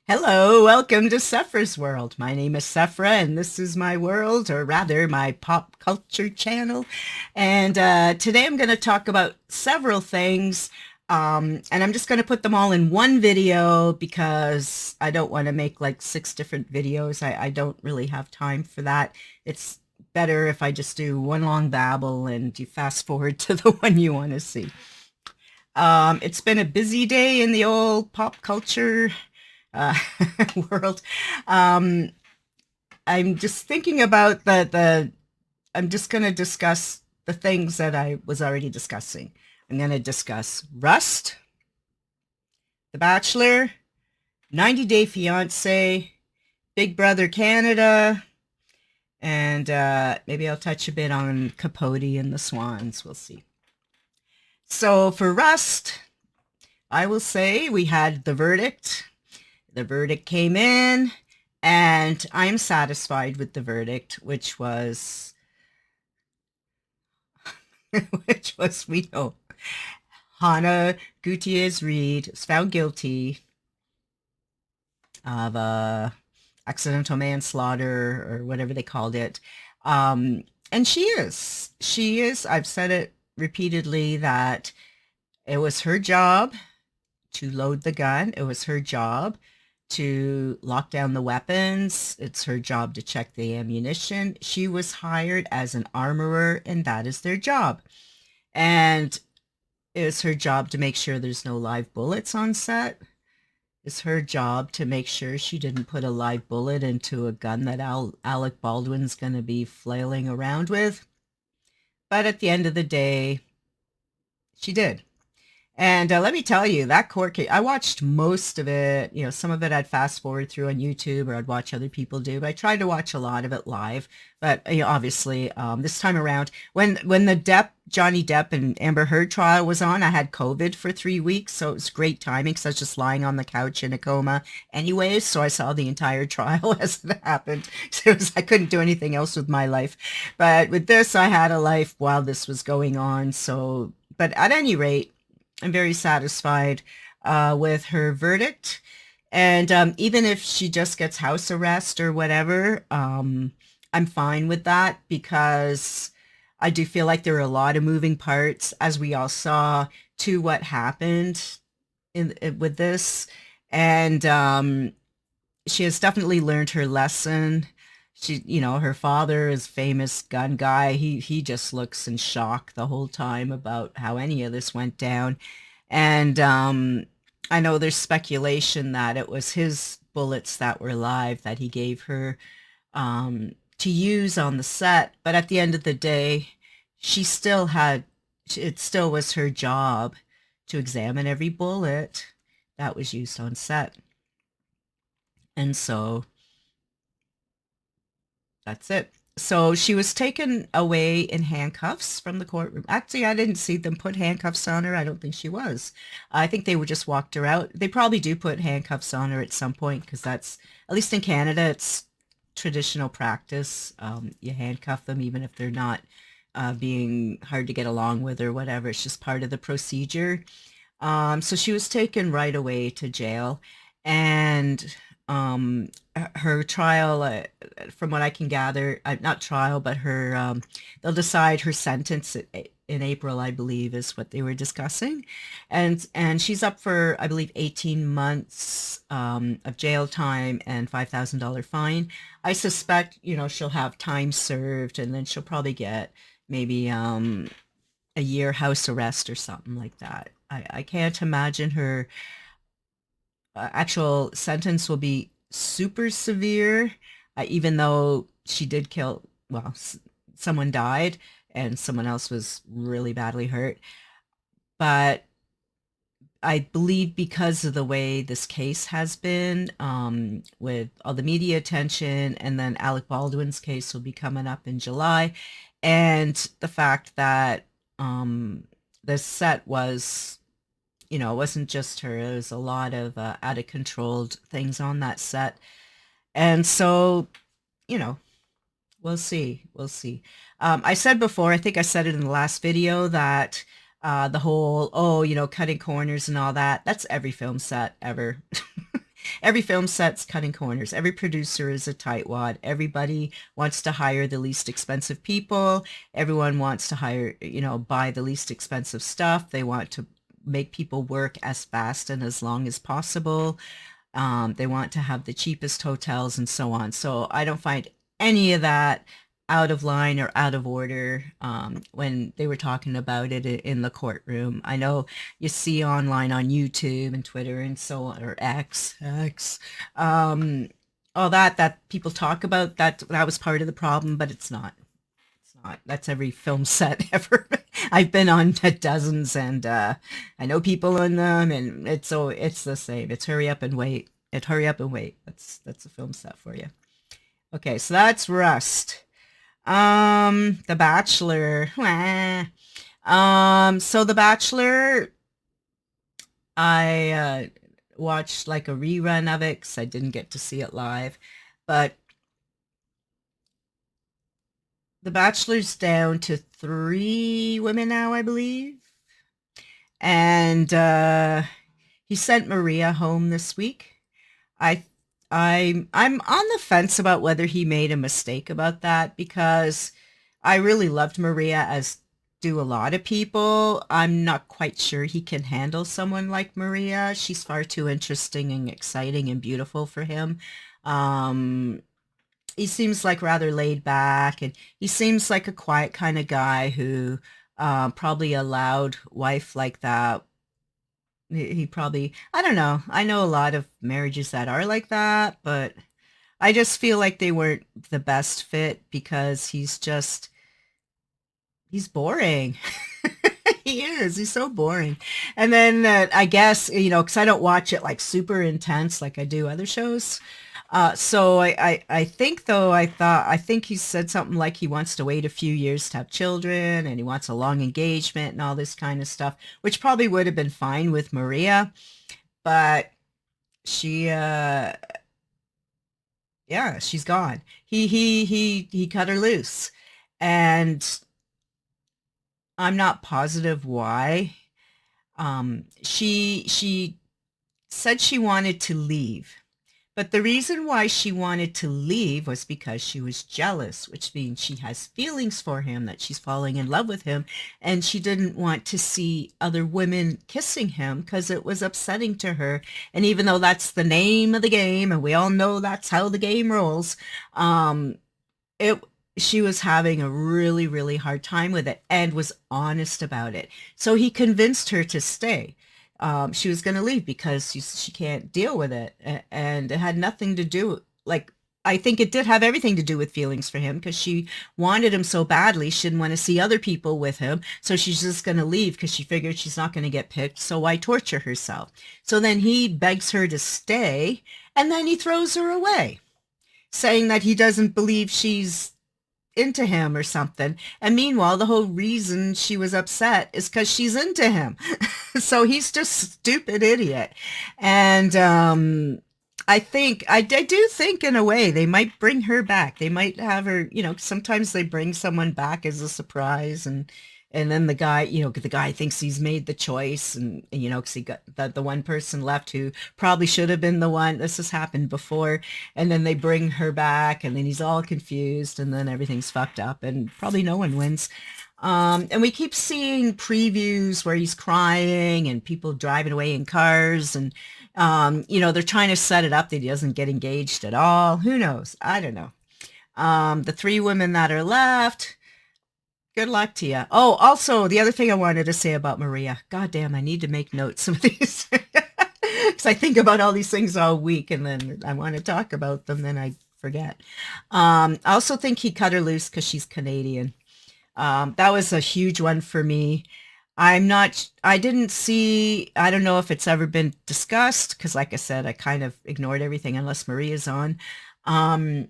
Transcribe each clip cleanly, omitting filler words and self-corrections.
Hello, welcome to Sephra's World. My name is Sephra, and this is my world, or rather, my pop culture channel. And today I'm going to talk about several things, and I'm just going to put them all in one video because I don't want to make like 6 different videos. I don't really have time for that. It's better if I just do one long babble and you fast forward to the one you want to see. It's been a busy day in the old pop culture uh, world. Um, I'm just thinking about I'm just going to discuss the things that I was already discussing. I'm going to discuss Rust, The Bachelor, 90 Day Fiancé, Big Brother Canada, and maybe I'll touch a bit on Capote and the Swans. We'll see. So for Rust, I will say we had the verdict. The verdict came in, and I'm satisfied with the verdict, we know, Hannah Gutierrez Reed was found guilty of accidental manslaughter or whatever they called it. And she is, I've said it repeatedly that it was her job to load the gun. It was her job to lock down the weapons. It's her job to check the ammunition. She was hired as an armorer, and that is their job. And it's her job to make sure there's no live bullets on set. It's her job to make sure she didn't put a live bullet into a gun that Alec Baldwin's going to be flailing around with. But at the end of the day, she did. And let me tell you, that court case, I watched most of it. You know, some of it I'd fast forward through on YouTube or I'd watch other people do, but I tried to watch a lot of it live. But you know, obviously, this time around, when the Johnny Depp and Amber Heard trial was on, I had COVID for 3 weeks, so it was great timing because I was just lying on the couch in a coma anyways. So I saw the entire trial as it happened. So I couldn't do anything else with my life. But with this, I had a life while this was going on. So, but at any rate, I'm very satisfied with her verdict. And even if she just gets house arrest or whatever, I'm fine with that because I do feel like there are a lot of moving parts, as we all saw, to what happened with this. And she has definitely learned her lesson. Her father is famous gun guy. He just looks in shock the whole time about how any of this went down. And I know there's speculation that it was his bullets that were live that he gave her to use on the set. But at the end of the day, it still was her job to examine every bullet that was used on set. And so that's it. So she was taken away in handcuffs from the courtroom. Actually, I didn't see them put handcuffs on her. I don't think she was. I think they were just walked her out. They probably do put handcuffs on her at some point because that's, at least in Canada, it's traditional practice. You handcuff them even if they're not being hard to get along with or whatever. It's just part of the procedure. So she was taken right away to jail. And her trial, from what I can gather, not trial, but they'll decide her sentence in April, I believe, is what they were discussing. And she's up for, I believe, 18 months of jail time and $5,000 fine. I suspect, she'll have time served and then she'll probably get maybe a year house arrest or something like that. I can't imagine her actual sentence will be super severe, even though she did kill, well, someone died and someone else was really badly hurt. But I believe because of the way this case has been, with all the media attention, and then Alec Baldwin's case will be coming up in July, and the fact that the set was, it wasn't just her. There was a lot of out of control things on that set. And so, you know, we'll see. We'll see. I said before, I think I said it in the last video, that the whole, cutting corners and all that, that's every film set ever. every film set's cutting corners. Every producer is a tightwad. Everybody wants to hire the least expensive people. Everyone wants to hire, buy the least expensive stuff. They want to make people work as fast and as long as possible. They want to have the cheapest hotels and so on. So I don't find any of that out of line or out of order when they were talking about it in the courtroom. I know you see online on YouTube and Twitter and so on, or X, all that people talk about, that was part of the problem, but it's not. It's not. That's every film set ever. I've been on dozens, and I know people in them, and it's the same. It's hurry up and wait. Hurry up and wait. That's a film set for you. Okay, so that's Rust. The Bachelor. So The Bachelor, I watched like a rerun of it because I didn't get to see it live. But The Bachelor's down to 3 women now, I believe. And he sent Maria home this week. I I'm on the fence about whether he made a mistake about that because I really loved Maria, as do a lot of people. I'm not quite sure he can handle someone like Maria. She's far too interesting and exciting and beautiful for him. Um, he seems like rather laid back, and he seems like a quiet kind of guy who probably a loud wife like that. He probably, I don't know. I know a lot of marriages that are like that, but I just feel like they weren't the best fit because he's boring. He is. He's so boring. And then I guess, because I don't watch it like super intense like I do other shows. So I think though, I think he said something like he wants to wait a few years to have children and he wants a long engagement and all this kind of stuff, which probably would have been fine with Maria, but she, yeah, she's gone. He cut her loose, and I'm not positive why. She said she wanted to leave. But the reason why she wanted to leave was because she was jealous, which means she has feelings for him, that she's falling in love with him, and she didn't want to see other women kissing him because it was upsetting to her. And even though that's the name of the game, and we all know that's how the game rolls, it she was having a really, really hard time with it and was honest about it. So he convinced her to stay. She was going to leave because she can't deal with it. And it had nothing to do, like, I think it did have everything to do with feelings for him because she wanted him so badly. She didn't want to see other people with him. So she's just going to leave because she figured she's not going to get picked. So why torture herself? So then he begs her to stay, and then he throws her away, saying that he doesn't believe she's into him or something. And meanwhile, the whole reason she was upset is because she's into him. So he's just a stupid idiot. And I do think in a way they might bring her back. They might have her, sometimes they bring someone back as a surprise, and then the guy thinks he's made the choice, and because he got the one person left who probably should have been the one. This has happened before, and then they bring her back, and then he's all confused, and then everything's fucked up, and probably no one wins. And we keep seeing previews where he's crying and people driving away in cars, and they're trying to set it up that he doesn't get engaged at all. Who knows? I don't know. The 3 women that are left. Good luck to you. Oh, also, the other thing I wanted to say about Maria. God damn, I need to make notes of these. Because I think about all these things all week, and then I want to talk about them, then I forget. I also think he cut her loose because she's Canadian. That was a huge one for me. I didn't see, I don't know if it's ever been discussed, because like I said, I kind of ignored everything unless Maria's on. But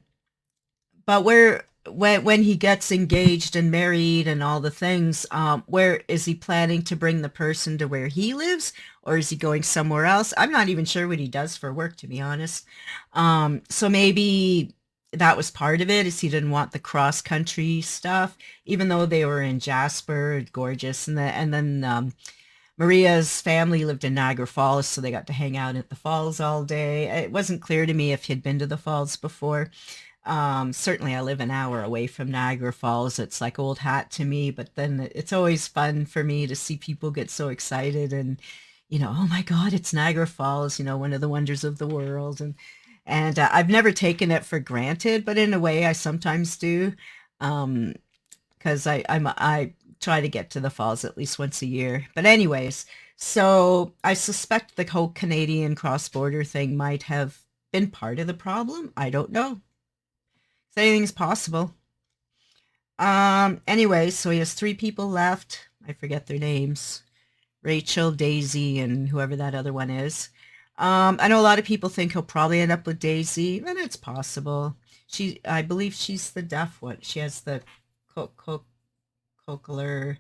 when he gets engaged and married and all the things, where is he planning to bring the person to where he lives, or is he going somewhere else? I'm not even sure what he does for work, to be honest. So maybe that was part of it, is he didn't want the cross country stuff, even though they were in Jasper, gorgeous, and then Maria's family lived in Niagara Falls, so they got to hang out at the falls all day. It wasn't clear to me if he'd been to the falls before. Certainly I live an hour away from Niagara Falls. It's like old hat to me, but then it's always fun for me to see people get so excited and, oh my God, it's Niagara Falls, one of the wonders of the world. And I've never taken it for granted, but in a way I sometimes do. Because I try to get to the falls at least once a year. But anyways, so I suspect the whole Canadian cross-border thing might have been part of the problem. I don't know. So anything's possible. Anyway, so he has three people left. I forget their names. Rachel, Daisy, and whoever that other one is. I know a lot of people think he'll probably end up with Daisy, and it's possible. I believe she's the deaf one. She has the cochlear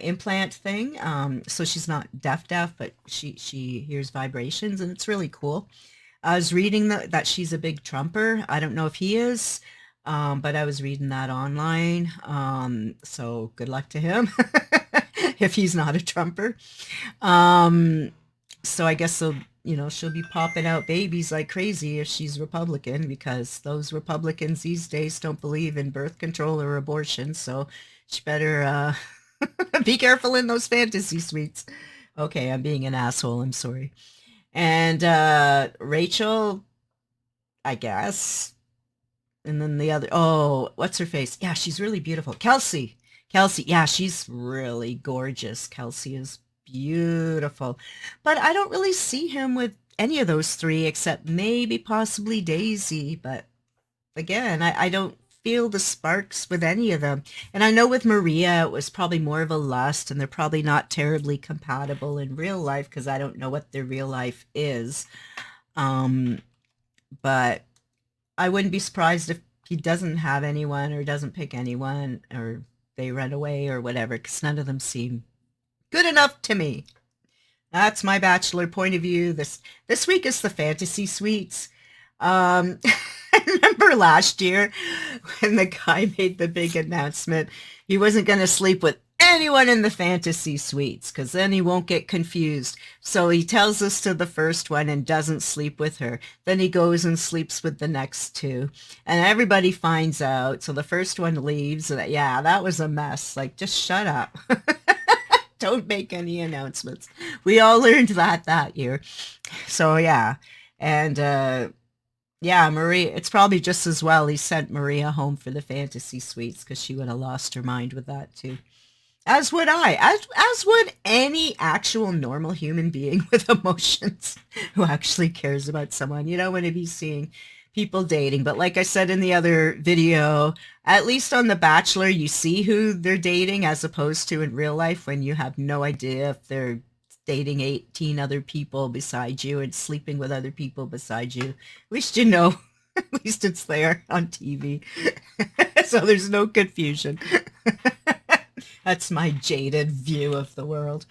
implant thing. So she's not deaf, but she hears vibrations, and it's really cool. I was reading that she's a big Trumper. I don't know if he is, but I was reading that online. So good luck to him if he's not a Trumper. So I guess she'll be popping out babies like crazy if she's Republican, because those Republicans these days don't believe in birth control or abortion. So she better be careful in those fantasy suites. Okay, I'm being an asshole. I'm sorry. And Rachel, I guess. And then the other, oh, what's her face? Yeah, she's really beautiful. Kelsey, yeah, she's really gorgeous. Kelsey is beautiful. But I don't really see him with any of those three except maybe possibly Daisy. But again, I don't feel the sparks with any of them. And I know with Maria, it was probably more of a lust, and they're probably not terribly compatible in real life because I don't know what their real life is. But I wouldn't be surprised if he doesn't have anyone or doesn't pick anyone or they run away or whatever, because none of them seem good enough to me. That's my Bachelor point of view. This week is the fantasy suites. I remember last year when the guy made the big announcement he wasn't going to sleep with anyone in the fantasy suites because then he won't get confused. So he tells us to the first one and doesn't sleep with her. Then he goes and sleeps with the next two. And everybody finds out. So the first one leaves. And yeah, that was a mess. Like, just shut up. Don't make any announcements. We all learned that year. So yeah. And yeah, Maria, it's probably just as well he sent Maria home for the fantasy suites because she would have lost her mind with that too. As would I, as would any actual normal human being with emotions who actually cares about someone. You don't want to be seeing people dating. But like I said in the other video, at least on The Bachelor, you see who they're dating as opposed to in real life when you have no idea if they're dating 18 other people beside you and sleeping with other people beside you. At least you know. At least it's there on TV. So there's no confusion. That's my jaded view of the world.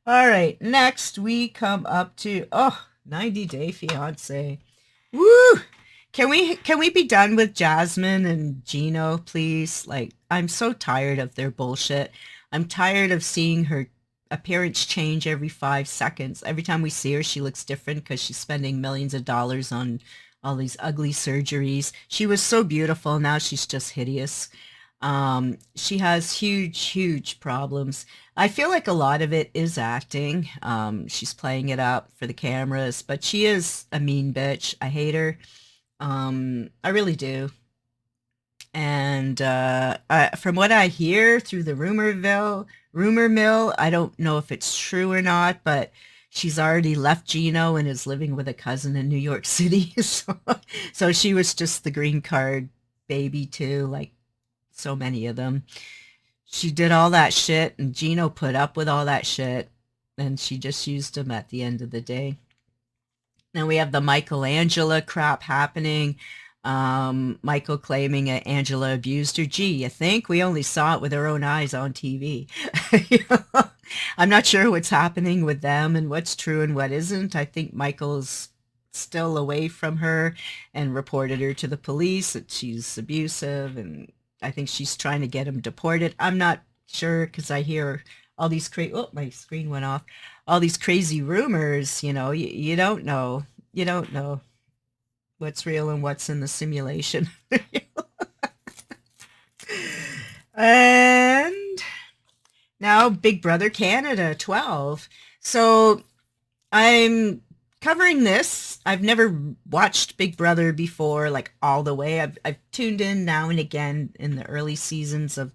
All right, next we come up to 90 Day Fiancé. Woo! Can we be done with Jasmine and Gino, please? Like, I'm so tired of their bullshit. I'm tired of seeing her appearance change every 5 seconds. Every time we see her, she looks different because she's spending millions of dollars on all these ugly surgeries. She was so beautiful. Now she's just hideous. She has huge problems. I feel like a lot of it is acting. She's playing it up for the cameras, but she is a mean bitch. I hate her. I really do. And from what I hear through the rumor mill, I don't know if it's true or not, but she's already left Gino and is living with a cousin in New York City. So she was just the green card baby too, like so many of them. She did all that shit and Gino put up with all that shit and she just used him at the end of the day. Then we have the Michael-Angela crap happening. Michael claiming Angela abused her. Gee, you think? We only saw it with our own eyes on TV. I'm not sure what's happening with them and what's true and what isn't. I think Michael's still away from her and reported her to the police that she's abusive, and I think she's trying to get him deported. I'm not sure because I hear all these oh, my screen went off. All these crazy rumors, you don't know. You don't know what's real and what's in the simulation. And now Big Brother Canada 12. So I'm covering this. I've never watched Big Brother before, like all the way. I've tuned in now and again in the early seasons of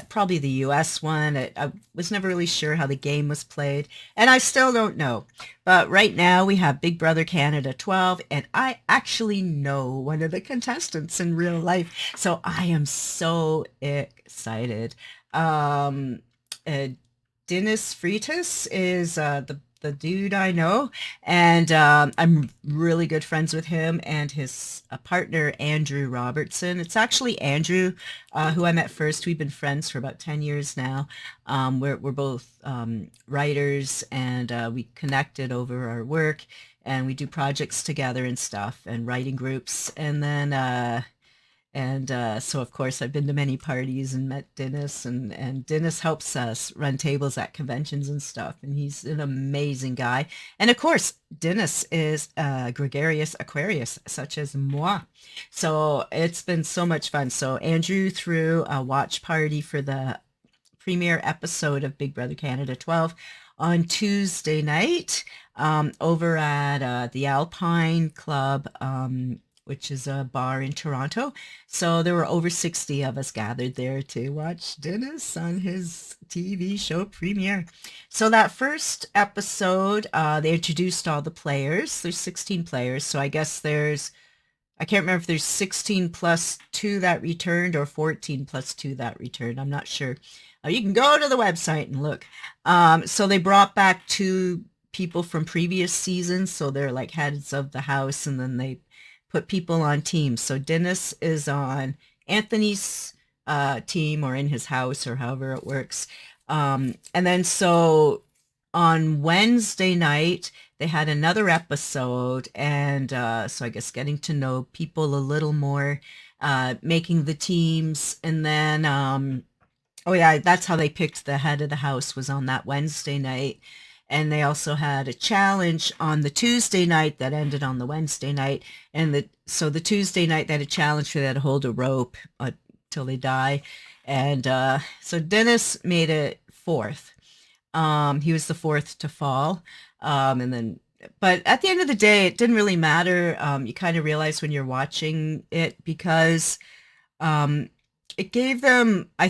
probably the US one. I was never really sure how the game was played, and I still don't know. But right now we have Big Brother Canada 12, and I actually know one of the contestants in real life. So I am so excited. Um, uh, Dennis Freitas is the dude I know, and I'm really good friends with him and his partner Andrew Robertson. It's actually Andrew who I met first. We've been friends for about 10 years now. We're both writers, and we connected over our work, and we do projects together and stuff, and writing groups, and then so, of course, I've been to many parties and met Dennis, and Dennis helps us run tables at conventions and stuff. And he's an amazing guy. And of course, Dennis is a gregarious Aquarius, such as moi. So it's been so much fun. So Andrew threw a watch party for the premiere episode of Big Brother Canada 12 on Tuesday night over at the Alpine Club, which is a bar in Toronto. So there were over 60 of us gathered there to watch Dennis on his TV show premiere. So that first episode, they introduced all the players. There's 16 players. So I guess I can't remember if there's 16 plus 2 that returned or 14 plus 2 that returned. I'm not sure. You can go to the website and look. So they brought back 2 people from previous seasons. So they're like heads of the house, and then they put people on teams. So Dennis is on Anthony's team, or in his house, or however it works. And then so on Wednesday night, they had another episode, and so I guess getting to know people a little more, making the teams, and then oh yeah, that's how they picked the head of the house, was on that Wednesday night. And they also had a challenge on the Tuesday night that ended on the Wednesday night. And so the Tuesday night, they had a challenge for that to hold a rope till they die. And so Dennis made it 4th. He was the 4th to fall. But at the end of the day, it didn't really matter. You kind of realize when you're watching it, because it gave them, I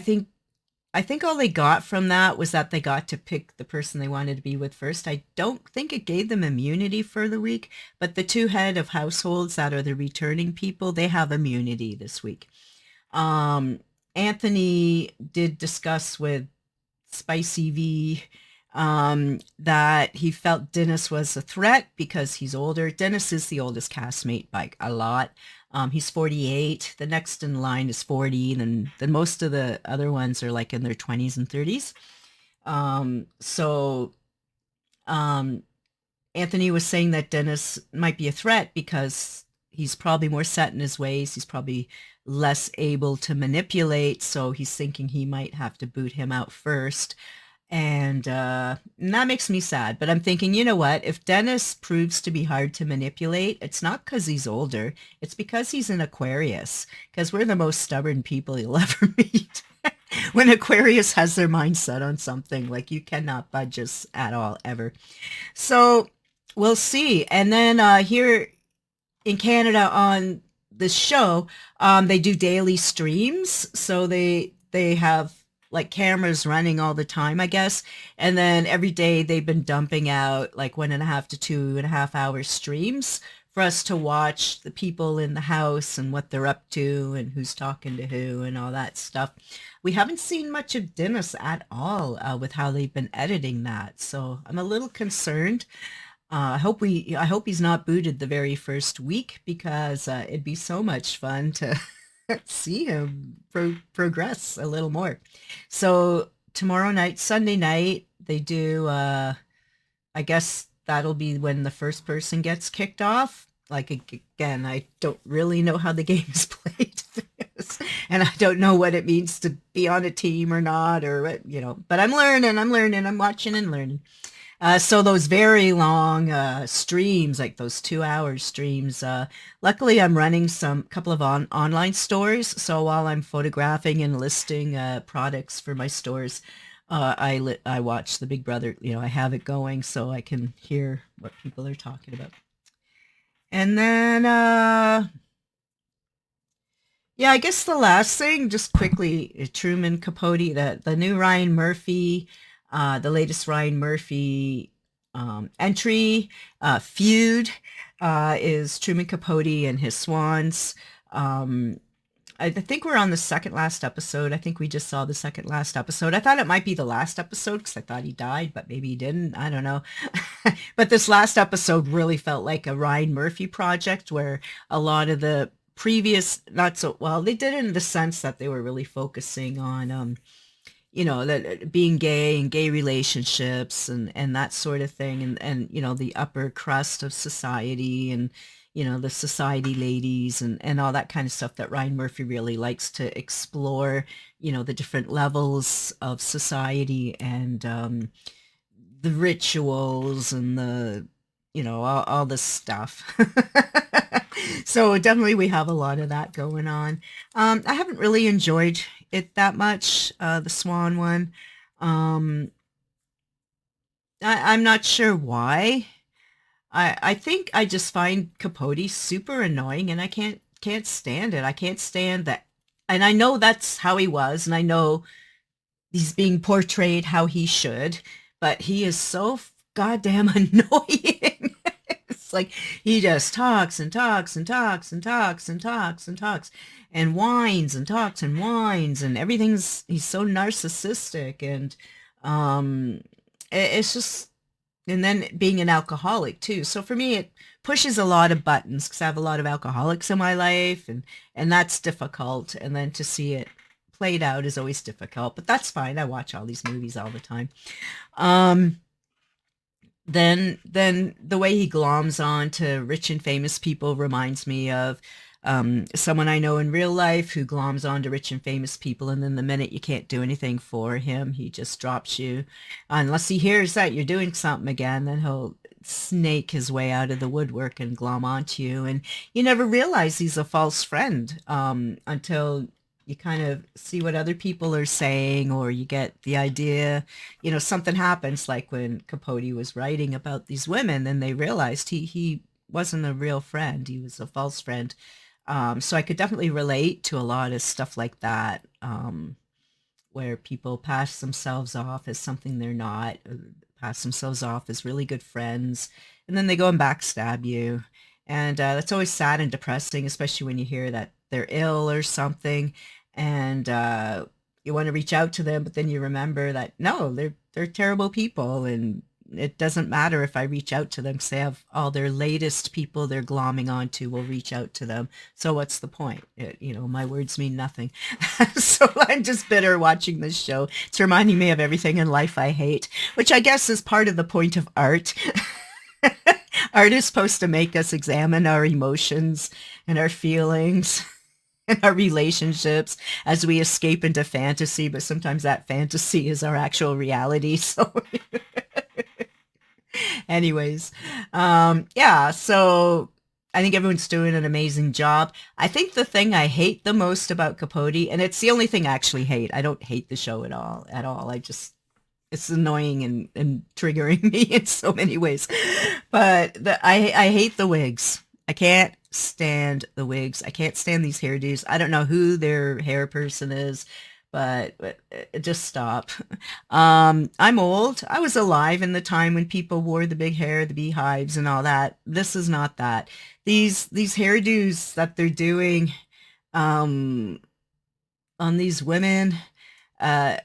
think all they got from that was that they got to pick the person they wanted to be with first. I don't think it gave them immunity for the week, but the 2 head of households that are the returning people, they have immunity this week. Anthony did discuss with Spicy V that he felt Dennis was a threat because he's older. Dennis is the oldest castmate by a lot. He's 48. The next in line is 40. Then most of the other ones are like in their 20s and 30s. Anthony was saying that Dennis might be a threat because he's probably more set in his ways. He's probably less able to manipulate. So he's thinking he might have to boot him out first. And that makes me sad. But I'm thinking, you know what? If Dennis proves to be hard to manipulate, it's not because he's older. It's because he's an Aquarius. Because we're the most stubborn people you'll ever meet. When Aquarius has their mind set on something, like, you cannot budge us at all, ever. So we'll see. And then here in Canada on this show, they do daily streams. So they have like cameras running all the time, I guess. And then every day they've been dumping out like 1.5 to 2.5 hour streams for us to watch the people in the house and what they're up to and who's talking to who and all that stuff. We haven't seen much of Dennis at all with how they've been editing that. So I'm a little concerned. I hope he's not booted the very first week, because it'd be so much fun to see him progress a little more. So tomorrow night, Sunday night, they do, I guess that'll be when the first person gets kicked off. Like, again, I don't really know how the game is played. and I don't know what it means to be on a team or not, or but I'm learning, I'm watching and learning. So those very long streams, like those 2 hour streams, luckily I'm running some couple of online stores. So while I'm photographing and listing products for my stores, I watch the Big Brother. I have it going so I can hear what people are talking about. And then, yeah, I guess the last thing, just quickly, Truman Capote, the new Ryan Murphy, the latest Ryan Murphy entry, feud, is Truman Capote and his Swans. I think we're on the second last episode. I think we just saw the second last episode. I thought it might be the last episode because I thought he died, but maybe he didn't. I don't know. But this last episode really felt like a Ryan Murphy project where a lot of the previous, not so well, they did it in the sense that they were really focusing on, that being gay and gay relationships and that sort of thing, and the upper crust of society, and the society ladies and all that kind of stuff that Ryan Murphy really likes to explore, the different levels of society, and the rituals and the all this stuff. So definitely we have a lot of that going on. I haven't really enjoyed it that much, the Swan one. Um, I'm not sure why. I think I just find Capote super annoying, and I can't stand it. I can't stand that. And I know that's how he was, and I know he's being portrayed how he should, but he is so goddamn annoying. It's like he just talks and talks and talks and talks and talks and talks and whines and talks and whines, and he's so narcissistic, and um it's just, and then being an alcoholic too. So for me, it pushes a lot of buttons because I have a lot of alcoholics in my life, and that's difficult. And then to see it played out is always difficult, but that's fine. I watch all these movies all the time. Um, then the way he gloms on to rich and famous people reminds me of someone I know in real life who gloms on to rich and famous people, and then the minute you can't do anything for him, he just drops you. Unless he hears that you're doing something again, then he'll snake his way out of the woodwork and glom onto you, and you never realize he's a false friend until you kind of see what other people are saying, or you get the idea, something happens, like when Capote was writing about these women, and they realized he wasn't a real friend. He was a false friend. So I could definitely relate to a lot of stuff like that, where people pass themselves off as something they're not, pass themselves off as really good friends, and then they go and backstab you. And that's always sad and depressing, especially when you hear that they're ill or something, and you want to reach out to them, but then you remember that no, they're terrible people, and it doesn't matter if I reach out to them because they have all their latest people they're glomming onto will reach out to them. So what's the point? My words mean nothing. So I'm just bitter watching this show. It's reminding me of everything in life I hate, which I guess is part of the point of art. Art is supposed to make us examine our emotions and our feelings and our relationships as we escape into fantasy, but sometimes that fantasy is our actual reality. So anyways, yeah, so I think everyone's doing an amazing job. I think the thing I hate the most about Capote, and it's the only thing I actually hate. I don't hate the show at all. It's annoying and triggering me in so many ways. But I hate the wigs. I can't stand the wigs. I can't stand these hairdos. I don't know who their hair person is, but just stop. I'm old. I was alive in the time when people wore the big hair, the beehives and all that. This is not that. These hairdos that they're doing on these women, uh,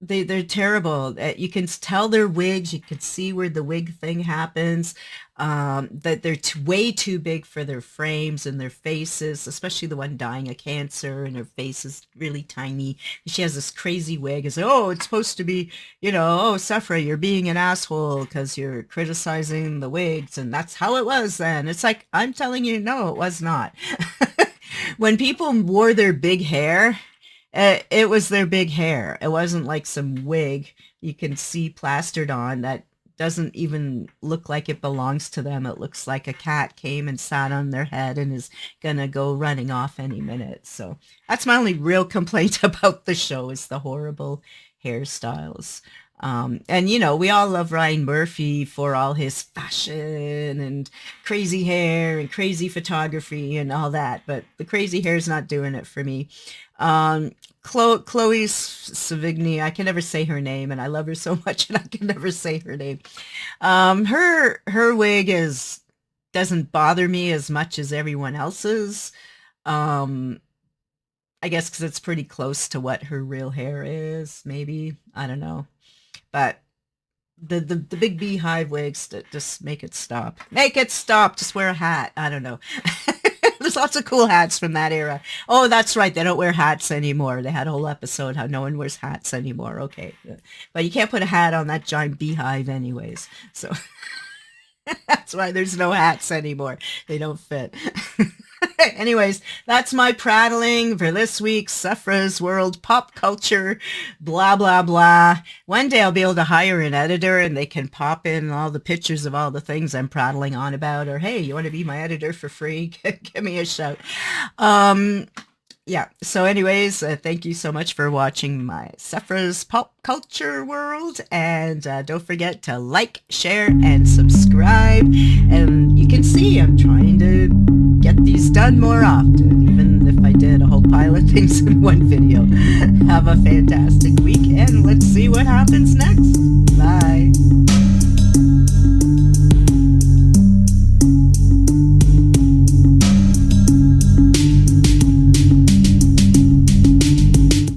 they're terrible. You can tell they're wigs. You can see where the wig thing happens. That they're way too big for their frames and their faces, especially the one dying of cancer, and her face is really tiny. She has this crazy wig. It's like, oh, it's supposed to be, oh, Sephera, you're being an asshole because you're criticizing the wigs, and that's how it was then. It's like, I'm telling you, no, it was not. when people wore their big hair, it was their big hair. It wasn't like some wig you can see plastered on that doesn't even look like it belongs to them. It looks like a cat came and sat on their head and is gonna go running off any minute. So that's my only real complaint about the show, is the horrible hairstyles. And you know, we all love Ryan Murphy for all his fashion and crazy hair and crazy photography and all that, but the crazy hair is not doing it for me. Chloe Savigny, I can never say her name, and I love her so much, and I can never say her name. Her wig doesn't bother me as much as everyone else's. I guess because it's pretty close to what her real hair is, maybe. I don't know. But the big beehive wigs, that just make it stop. Make it stop. Just wear a hat. I don't know. There's lots of cool hats from that era. Oh, that's right. They don't wear hats anymore. They had a whole episode how no one wears hats anymore. Okay. But you can't put a hat on that giant beehive anyways. So that's why there's no hats anymore. They don't fit. Anyways, that's my prattling for this week's Sephera's World Pop Culture, blah, blah, blah. One day I'll be able to hire an editor and they can pop in all the pictures of all the things I'm prattling on about. Or, hey, you want to be my editor for free? Give me a shout. Yeah, so anyways, thank you so much for watching my Sephera's Pop Culture World, and don't forget to like, share, and subscribe, and you can see I'm trying to get these done more often, even if I did a whole pile of things in one video. Have a fantastic week, and let's see what happens next. Bye.